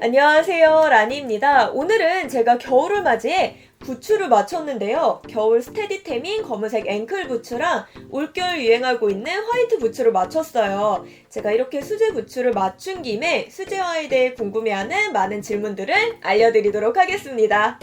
안녕하세요, 라니입니다. 오늘은 제가 겨울을 맞이해 부츠를 맞췄는데요. 겨울 스테디템인 검은색 앵클 부츠랑 올겨울 유행하고 있는 화이트 부츠를 맞췄어요. 제가 이렇게 수제 부츠를 맞춘 김에 수제화에 대해 궁금해하는 많은 질문들을 알려드리도록 하겠습니다.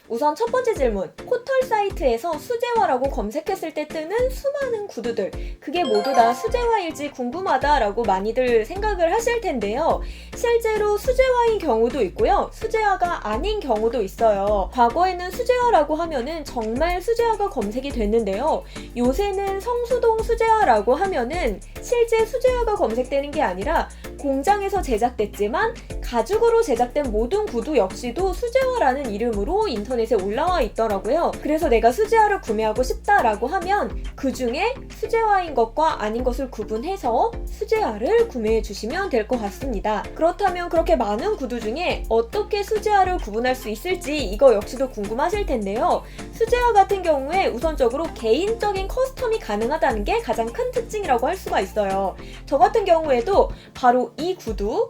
우선 첫 번째 질문, 포털 사이트에서 수제화라고 검색했을 때 뜨는 수많은 구두들, 그게 모두 다 수제화일지 궁금하다라고 많이들 생각을 하실 텐데요. 실제로 수제화인 경우도 있고요, 수제화가 아닌 경우도 있어요. 과거에는 수제화라고 하면은 정말 수제화가 검색이 됐는데요. 요새는 성수동 수제화라고 하면은 실제 수제화가 검색되는 게 아니라 공장에서 제작됐지만 가죽으로 제작된 모든 구두 역시도 수제화라는 이름으로 인터넷에 올라와 있더라고요. 그래서 내가 수제화를 구매하고 싶다라고 하면 그 중에 수제화인 것과 아닌 것을 구분해서 수제화를 구매해 주시면 될 것 같습니다. 그렇다면 그렇게 많은 구두 중에 어떻게 수제화를 구분할 수 있을지 이거 역시도 궁금하실 텐데요. 수제화 같은 경우에 우선적으로 개인적인 커스텀이 가능하다는 게 가장 큰 특징이라고 할 수가 있어요. 저 같은 경우에도 바로 이 구두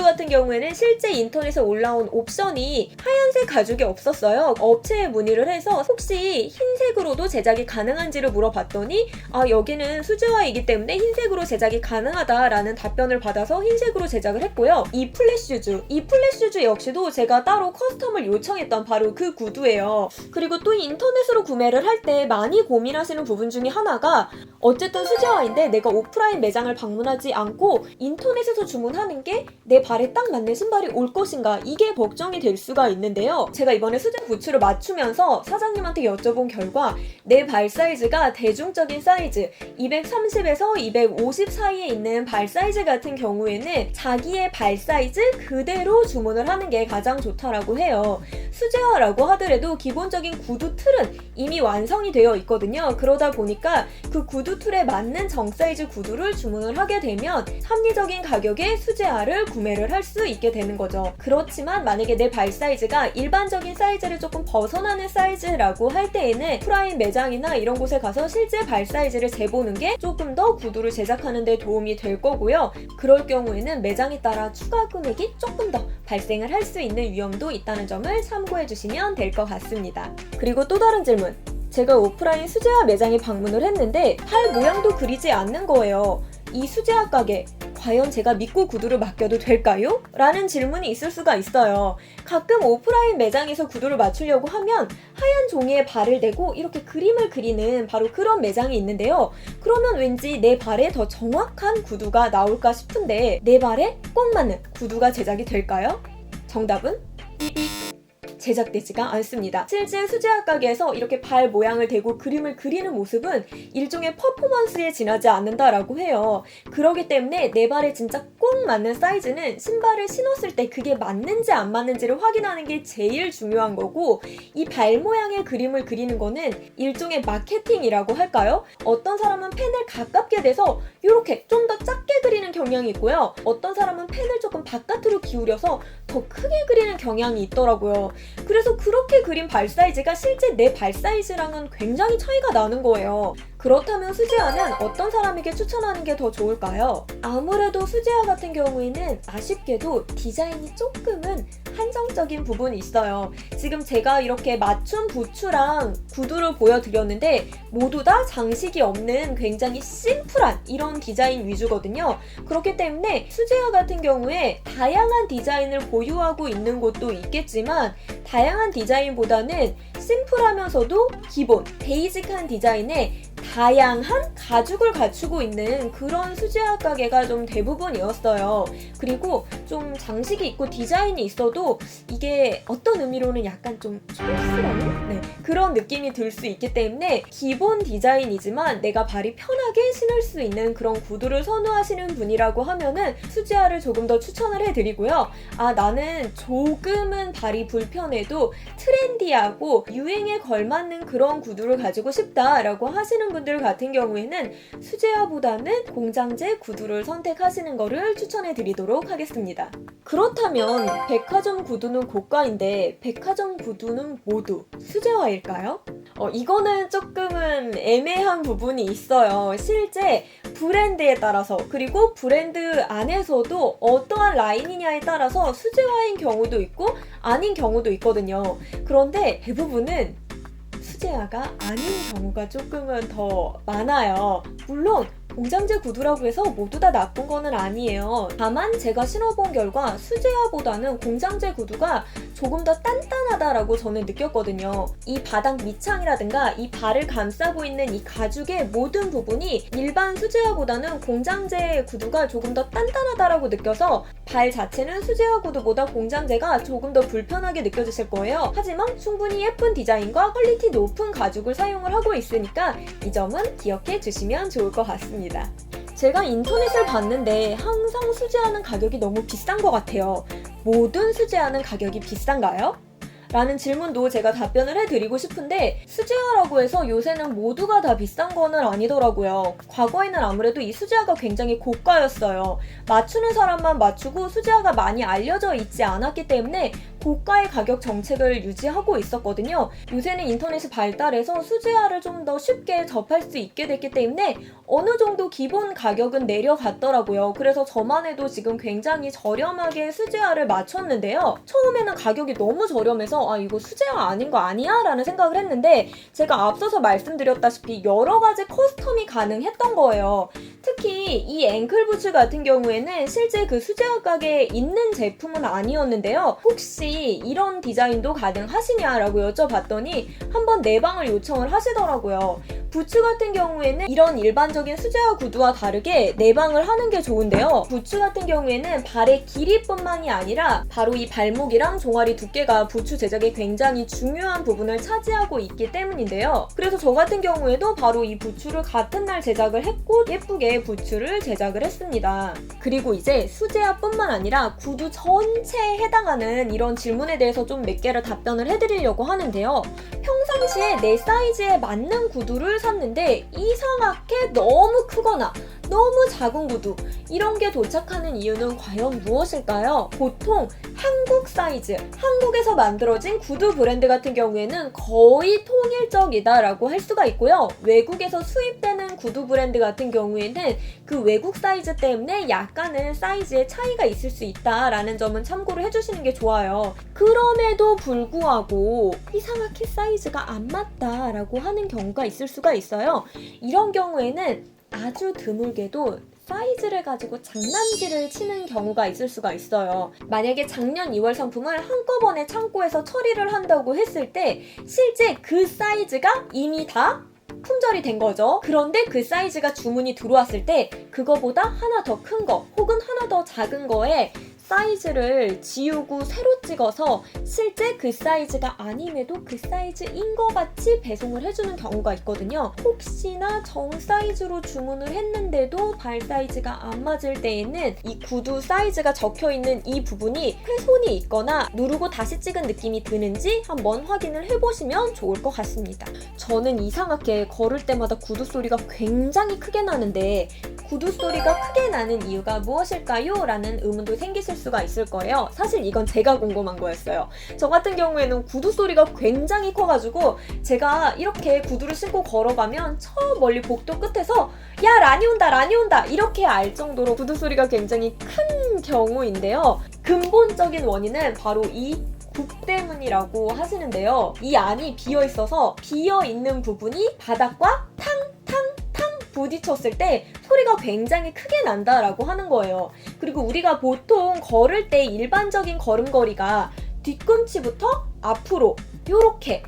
같은 경우에는 실제 인터넷에 올라온 옵션이 하얀색 가죽이 없었어요. 업체에 문의를 해서 혹시 흰색으로도 제작이 가능한지를 물어봤더니 여기는 수제화이기 때문에 흰색으로 제작이 가능하다라는 답변을 받아서 흰색으로 제작을 했고요. 이 플랫 슈즈 역시도 제가 따로 커스텀을 요청했던 바로 그 구두예요. 그리고 또 인터넷으로 구매를 할 때 많이 고민하시는 부분 중에 하나가 어쨌든 수제화인데 내가 오프라인 매장을 방문하지 않고 인터넷에서 주문하는 게 내 발에 딱 맞는 신발이 올 것인가, 이게 걱정이 될 수가 있는데요. 제가 이번에 수제 부츠를 맞추면서 사장님한테 여쭤본 결과 내 발 사이즈가 대중적인 사이즈 230에서 250 사이에 있는 발 사이즈 같은 경우에는 자기의 발 사이즈 그대로 주문을 하는 게 가장 좋다라고 해요. 수제화라고 하더라도 기본적인 구두 틀은 이미 완성이 되어 있거든요. 그러다 보니까 그 구두 틀에 맞는 정 사이즈 구두를 주문을 하게 되면 합리적인 가격에 수제화를 구매를 할 수 있게 되는 거죠. 그렇지만 만약에 내 발 사이즈가 일반적인 사이즈를 조금 벗어나는 사이즈라고 할 때에는 오프라인 매장이나 이런 곳에 가서 실제 발 사이즈를 재보는 게 조금 더 구두를 제작하는 데 도움이 될 거고요. 그럴 경우에는 매장에 따라 추가 금액이 조금 더 발생을 할 수 있는 위험도 있다는 점을 참고해 주시면 될 것 같습니다. 그리고 또 다른 질문, 제가 오프라인 수제화 매장에 방문을 했는데 팔 모양도 그리지 않는 거예요. 이 수제화 가게 과연 제가 믿고 구두를 맡겨도 될까요? 라는 질문이 있을 수가 있어요. 가끔 오프라인 매장에서 구두를 맞추려고 하면 하얀 종이에 발을 대고 이렇게 그림을 그리는 바로 그런 매장이 있는데요. 그러면 왠지 내 발에 더 정확한 구두가 나올까 싶은데 내 발에 꼭 맞는 구두가 제작이 될까요? 정답은 제작되지가 않습니다. 실제 수제화 가게에서 이렇게 발 모양을 대고 그림을 그리는 모습은 일종의 퍼포먼스에 지나지 않는다라고 해요. 그렇기 때문에 내 발에 진짜 꼭 맞는 사이즈는 신발을 신었을 때 그게 맞는지 안 맞는지를 확인하는 게 제일 중요한 거고, 이 발 모양의 그림을 그리는 거는 일종의 마케팅이라고 할까요? 어떤 사람은 펜을 가깝게 대서 이렇게 좀 더 작게 그리는 경향이 있고요. 어떤 사람은 펜을 조금 바깥으로 기울여서 더 크게 그리는 경향이 있더라고요. 그래서 그렇게 그린 발 사이즈가 실제 내 발 사이즈랑은 굉장히 차이가 나는 거예요. 그렇다면 수제화는 어떤 사람에게 추천하는 게 더 좋을까요? 아무래도 수제화 같은 경우에는 아쉽게도 디자인이 조금은 한정적인 부분이 있어요. 지금 제가 이렇게 맞춤 부츠랑 구두를 보여드렸는데 모두 다 장식이 없는 굉장히 심플한 이런 디자인 위주거든요. 그렇기 때문에 수제화 같은 경우에 다양한 디자인을 보유하고 있는 곳도 있겠지만 다양한 디자인보다는 심플하면서도 기본, 베이직한 디자인에 다양한 가죽을 갖추고 있는 그런 수제화 가게가 좀 대부분이었어요. 그리고 좀 장식이 있고 디자인이 있어도 이게 어떤 의미로는 약간 좀 촌스러운 그런 느낌이 들 수 있기 때문에 기본 디자인이지만 내가 발이 편하게 신을 수 있는 그런 구두를 선호하시는 분이라고 하면은 수제화를 조금 더 추천을 해드리고요. 나는 조금은 발이 불편해도 트렌디하고 유행에 걸맞는 그런 구두를 가지고 싶다라고 하시는 하시는 분들 같은 경우에는 수제화보다는 공장제 구두를 선택하시는 거를 추천해 드리도록 하겠습니다. 그렇다면 백화점 구두는 고가인데 백화점 구두는 모두 수제화일까요? 이거는 조금은 애매한 부분이 있어요. 실제 브랜드에 따라서 그리고 브랜드 안에서도 어떠한 라인이냐에 따라서 수제화인 경우도 있고 아닌 경우도 있거든요. 그런데 대부분은 수제화가 아닌 경우가 조금은 더 많아요. 물론 공장제 구두라고 해서 모두 다 나쁜 거는 아니에요. 다만 제가 신어본 결과 수제화보다는 공장제 구두가 조금 더 단단하다라고 저는 느꼈거든요. 이 바닥 밑창이라든가 이 발을 감싸고 있는 이 가죽의 모든 부분이 일반 수제화보다는 공장제 구두가 조금 더 단단하다라고 느껴서 발 자체는 수제화 구두보다 공장제가 조금 더 불편하게 느껴지실 거예요. 하지만 충분히 예쁜 디자인과 퀄리티 높은 가죽을 사용을 하고 있으니까 이 점은 기억해 주시면 좋을 것 같습니다. 제가 인터넷을 봤는데 항상 수제하는 가격이 너무 비싼 것 같아요. 모든 수제하는 가격이 비싼가요? 라는 질문도 제가 답변을 해드리고 싶은데 수제화라고 해서 요새는 모두가 다 비싼 거는 아니더라고요. 과거에는 아무래도 이 수제화가 굉장히 고가였어요. 맞추는 사람만 맞추고 수제화가 많이 알려져 있지 않았기 때문에 고가의 가격 정책을 유지하고 있었거든요. 요새는 인터넷이 발달해서 수제화를 좀 더 쉽게 접할 수 있게 됐기 때문에 어느 정도 기본 가격은 내려갔더라고요. 그래서 저만 해도 지금 굉장히 저렴하게 수제화를 맞췄는데요. 처음에는 가격이 너무 저렴해서 아 이거 수제화 아닌 거 아니야? 라는 생각을 했는데 제가 앞서서 말씀드렸다시피 여러 가지 커스텀이 가능했던 거예요. 특히 이 앵클부츠 같은 경우에는 실제 그 수제화 가게에 있는 제품은 아니었는데요. 혹시 이런 디자인도 가능하시냐라고 여쭤봤더니 한번 내방을 요청을 하시더라고요. 부츠 같은 경우에는 이런 일반적인 수제화 구두와 다르게 내방을 하는 게 좋은데요. 부츠 같은 경우에는 발의 길이뿐만이 아니라 바로 이 발목이랑 종아리 두께가 부츠 제작에 굉장히 중요한 부분을 차지하고 있기 때문인데요. 그래서 저 같은 경우에도 바로 이 부츠를 같은 날 제작을 했고 예쁘게 부츠를 제작을 했습니다. 그리고 이제 수제화뿐만 아니라 구두 전체에 해당하는 이런 질문에 대해서 좀 몇 개를 답변을 해드리려고 하는데요. 평상시에 내 사이즈에 맞는 구두를 샀는데 이상하게 너무 크거나 너무 작은 구두 이런 게 도착하는 이유는 과연 무엇일까요? 보통 한국 사이즈, 한국에서 만들어진 구두 브랜드 같은 경우에는 거의 통일적이다라고 할 수가 있고요. 외국에서 수입되는 구두 브랜드 같은 경우에는 그 외국 사이즈 때문에 약간은 사이즈의 차이가 있을 수 있다라는 점은 참고를 해주시는 게 좋아요. 그럼에도 불구하고 이상하게 사이즈가 안 맞다라고 하는 경우가 있을 수가 있어요. 이런 경우에는 아주 드물게도 사이즈를 가지고 장난질을 치는 경우가 있을 수가 있어요. 만약에 작년 2월 상품을 한꺼번에 창고에서 처리를 한다고 했을 때 실제 그 사이즈가 이미 다 품절이 된 거죠. 그런데 그 사이즈가 주문이 들어왔을 때 그거보다 하나 더 큰 거 혹은 하나 더 작은 거에 사이즈를 지우고 새로 찍어서 실제 그 사이즈가 아님에도 그 사이즈인 것 같이 배송을 해주는 경우가 있거든요. 혹시나 정 사이즈로 주문을 했는데도 발 사이즈가 안 맞을 때에는 이 구두 사이즈가 적혀있는 이 부분이 훼손이 있거나 누르고 다시 찍은 느낌이 드는지 한번 확인을 해보시면 좋을 것 같습니다. 저는 이상하게 걸을 때마다 구두 소리가 굉장히 크게 나는데 구두 소리가 크게 나는 이유가 무엇일까요? 라는 의문도 생기실 수가 있을 거예요. 사실 이건 제가 궁금한 거였어요. 저 같은 경우에는 구두 소리가 굉장히 커가지고 제가 이렇게 구두를 신고 걸어가면 저 멀리 복도 끝에서 야 라니 온다 라니 온다 이렇게 알 정도로 구두 소리가 굉장히 큰 경우인데요. 근본적인 원인은 바로 이 굽 때문이라고 하시는데요. 이 안이 비어있어서 비어있는 부분이 바닥과 부딪혔을 때 소리가 굉장히 크게 난다라고 하는 거예요. 그리고 우리가 보통 걸을 때 일반적인 걸음걸이가 뒤꿈치부터 앞으로 요렇게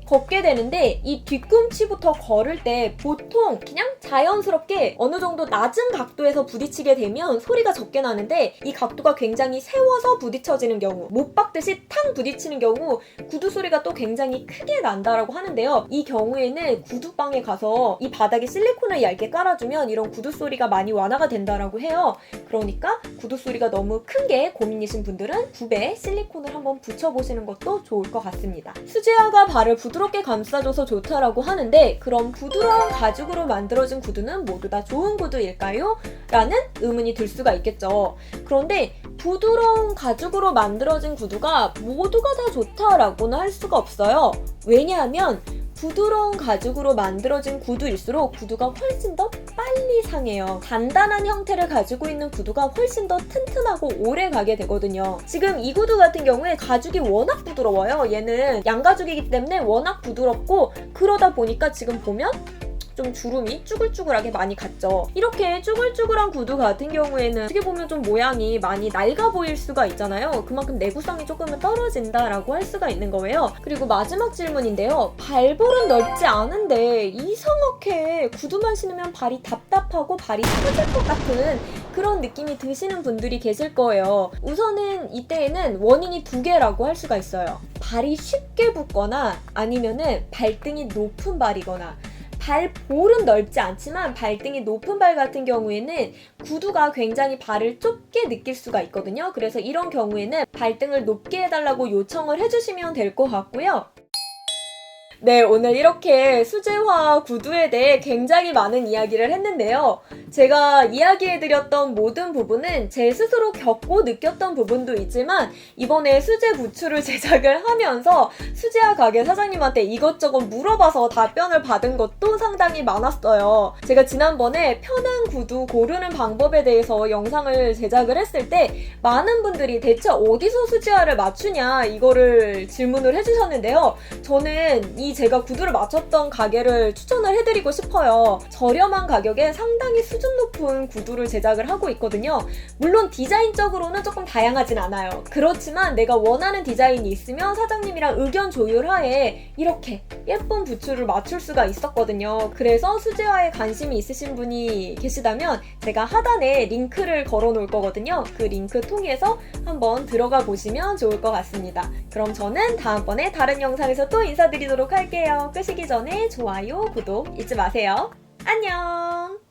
걷게 되는데 이 뒤꿈치부터 걸을 때 보통 그냥 자연스럽게 어느 정도 낮은 각도에서 부딪히게 되면 소리가 적게 나는데 이 각도가 굉장히 세워서 부딪혀지는 경우, 못 박듯이 탕 부딪히는 경우 구두 소리가 또 굉장히 크게 난다라고 하는데요. 이 경우에는 구두방에 가서 이 바닥에 실리콘을 얇게 깔아주면 이런 구두 소리가 많이 완화가 된다라고 해요. 그러니까 구두 소리가 너무 큰 게 고민이신 분들은 굽에 실리콘을 한번 붙여보시는 것도 좋을 것 같습니다. 수제화가 발을 부드럽게 감싸줘서 좋다라고 하는데 그럼 부드러운 가죽으로 만들어진 구두는 모두 다 좋은 구두일까요? 라는 의문이 들 수가 있겠죠. 그런데 부드러운 가죽으로 만들어진 구두가 모두가 다 좋다라고는 할 수가 없어요. 왜냐하면 부드러운 가죽으로 만들어진 구두일수록 구두가 훨씬 더 빨리 상해요. 단단한 형태를 가지고 있는 구두가 훨씬 더 튼튼하고 오래 가게 되거든요. 지금 이 구두 같은 경우에 가죽이 워낙 부드러워요. 얘는 양가죽이기 때문에 워낙 부드럽고 그러다 보니까 지금 보면 좀 주름이 쭈글쭈글하게 많이 갔죠. 이렇게 쭈글쭈글한 구두 같은 경우에는 어떻게 보면 좀 모양이 많이 낡아 보일 수가 있잖아요. 그만큼 내구성이 조금은 떨어진다라고 할 수가 있는 거예요. 그리고 마지막 질문인데요. 발볼은 넓지 않은데 이상하게 구두만 신으면 발이 답답하고 발이 터질 것 같은 그런 느낌이 드시는 분들이 계실 거예요. 우선은 이때에는 원인이 두 개라고 할 수가 있어요. 발이 쉽게 붓거나 아니면은 발등이 높은 발이거나 발볼은 넓지 않지만 발등이 높은 발 같은 경우에는 구두가 굉장히 발을 좁게 느낄 수가 있거든요. 그래서 이런 경우에는 발등을 높게 해달라고 요청을 해주시면 될 것 같고요. 네, 오늘 이렇게 수제화 구두에 대해 굉장히 많은 이야기를 했는데요. 제가 이야기해드렸던 모든 부분은 제 스스로 겪고 느꼈던 부분도 있지만 이번에 수제 부츠를 제작을 하면서 수제화 가게 사장님한테 이것저것 물어봐서 답변을 받은 것도 상당히 많았어요. 제가 지난번에 편한 구두 고르는 방법에 대해서 영상을 제작을 했을 때 많은 분들이 대체 어디서 수제화를 맞추냐 이거를 질문을 해주셨는데요. 저는 제가 구두를 맞췄던 가게를 추천을 해드리고 싶어요. 저렴한 가격에 상당히 수준 높은 구두를 제작을 하고 있거든요. 물론 디자인적으로는 조금 다양하진 않아요. 그렇지만 내가 원하는 디자인이 있으면 사장님이랑 의견 조율하에 이렇게 예쁜 부츠를 맞출 수가 있었거든요. 그래서 수제화에 관심이 있으신 분이 계시다면 제가 하단에 링크를 걸어 놓을 거거든요. 그 링크 통해서 한번 들어가 보시면 좋을 것 같습니다. 그럼 저는 다음번에 다른 영상에서 또 인사드리도록 할게요. 끄시기 전에 좋아요, 구독 잊지 마세요. 안녕!